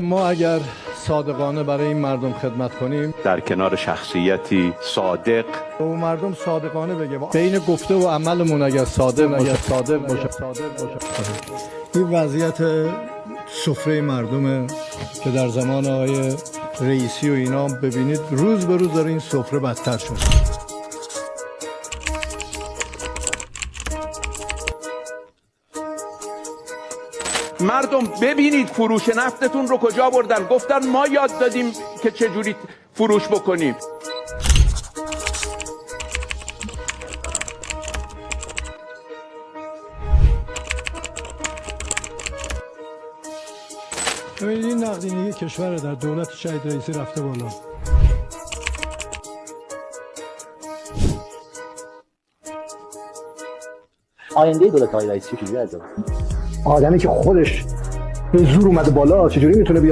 ما اگر صادقانه برای این مردم خدمت کنیم، در کنار شخصیتی صادق و مردم صادقانه بگه بین گفته و عملمون اگر صادق باشه این وضعیت سفره مردمه که در زمان آقای رئیسی و اینا ببینید روز به روز داره این سفره بدتر شد. مردم ببینید فروش نفتتون رو کجا بردن. گفتن ما یاد دادیم که چجوری فروش بکنیم. این نقدینگی کشور در دولت شهید رئیسی رفته بالا. آینده دولت های رئیسی چجوری از آدمی که خودش به زور اومده بالا چجوری میتونه